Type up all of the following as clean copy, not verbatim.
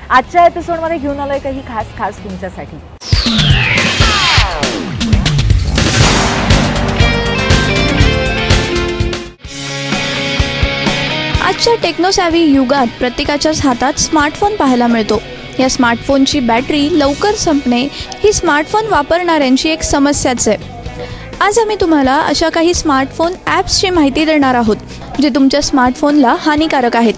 आजच्या एपिसोडमध्ये घेऊन आलोय काही खास तुमच्यासाठी. आजच्या टेक्नोसॅव्ही युगात प्रत्येकाच्याच हातात स्मार्टफोन पाहायला मिळतो. या स्मार्टफोनची बॅटरी लवकर संपणे ही स्मार्टफोन वापरणाऱ्यांची एक समस्याच आहे. आज आम्ही तुम्हाला अशा काही स्मार्टफोन ॲप्सची माहिती देणार आहोत जे तुमच्या स्मार्टफोनला हानिकारक आहेत.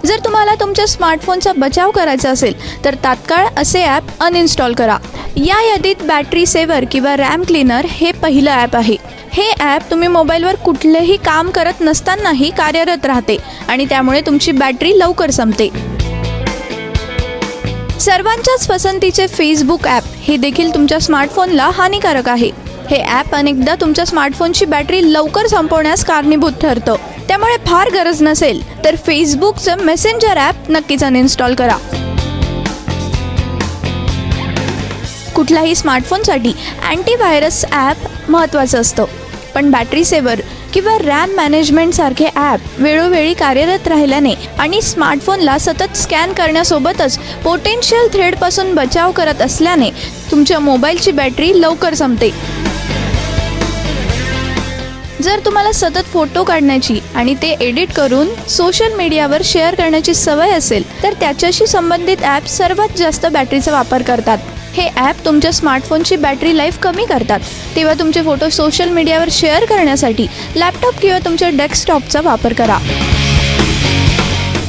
जर तुम्हाला तुमच्या स्मार्टफोनचा बचाव करायचा असेल तर तात्काळ असे ॲप अनइन्स्टॉल करा. या यादीत बॅटरी सेव्हर किंवा रॅम क्लीनर हे पहिलं ॲप आहे. हे ॲप तुम्ही मोबाईलवर कुठलेही काम करत नसतानाही कार्यरत राहते आणि त्यामुळे तुमची बॅटरी लवकर संपते. सर्वांच्याच पसंतीचे फेसबुक ॲप हे देखील तुमच्या स्मार्टफोनला हानिकारक आहे. हे ॲप अनेकदा तुमच्या स्मार्टफोनची बॅटरी लवकर संपवण्यास कारणीभूत ठरतं. त्यामुळे फार गरज नसेल तर फेसबुकचं मेसेंजर ॲप नक्कीच अनइन्स्टॉल करा. कुठल्याही स्मार्टफोनसाठी अँटीव्हायरस ॲप महत्त्वाचं असतं, पण बॅटरी सेव्हर किंवा रॅम मॅनेजमेंटसारखे ॲप वेळोवेळी कार्यरत राहिल्याने आणि स्मार्टफोनला सतत स्कॅन करण्यासोबतच पोटेन्शियल थ्रेडपासून बचाव करत असल्याने तुमच्या मोबाईलची बॅटरी लवकर संपते. जर तुम्हाला सतत फोटो काढण्याची आणि ते एडिट करून सोशल मीडियावर शेअर करण्याची सवय असेल तर त्याच्याशी संबंधित ॲप सर्वात जास्त बॅटरीचा वापर करतात. हे ॲप तुमच्या स्मार्टफोनची बॅटरी लाईफ कमी करतात. तेव्हा तुमचे फोटो सोशल मीडियावर शेअर करण्यासाठी लॅपटॉप किंवा तुमच्या डेस्कटॉपचा वापर करा.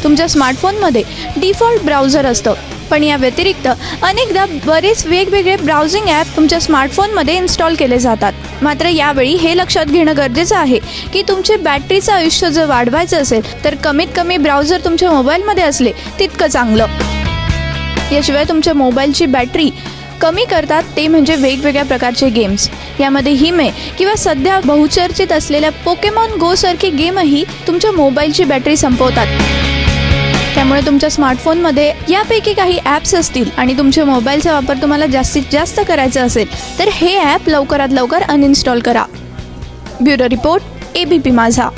तुमच्या स्मार्टफोनमध्ये डिफॉल्ट ब्राउझर असतं, पण या व्यतिरिक्त अनेकदा बरेच वेगवेगळे ब्राउझिंग ॲप तुमच्या स्मार्टफोनमध्ये इन्स्टॉल केले जातात. मात्र यावेळी हे लक्षात घेणं गरजेचं आहे की तुमचे बॅटरीचं आयुष्य जर वाढवायचं असेल तर कमीत कमी ब्राउझर तुमच्या मोबाईलमध्ये असले तितकं चांगलं. याशिवाय तुमच्या मोबाईलची बॅटरी कमी करतात ते म्हणजे वेगवेगळ्या प्रकारचे गेम्स. यामध्ये हिमे किंवा सध्या बहुचर्चित असलेल्या पोकेमॉन गो सारखी गेमही तुमच्या मोबाईलची बॅटरी संपवतात. त्यामुळे तुमच्या स्मार्टफोनमध्ये यापैकी काही ॲप्स असतील आणि तुमच्या मोबाईलचा वापर तुम्हाला जास्तीत जास्त करायचा असेल तर हे ॲप लवकरात लवकर अनइन्स्टॉल करा. ब्युरो रिपोर्ट, ABP माझा.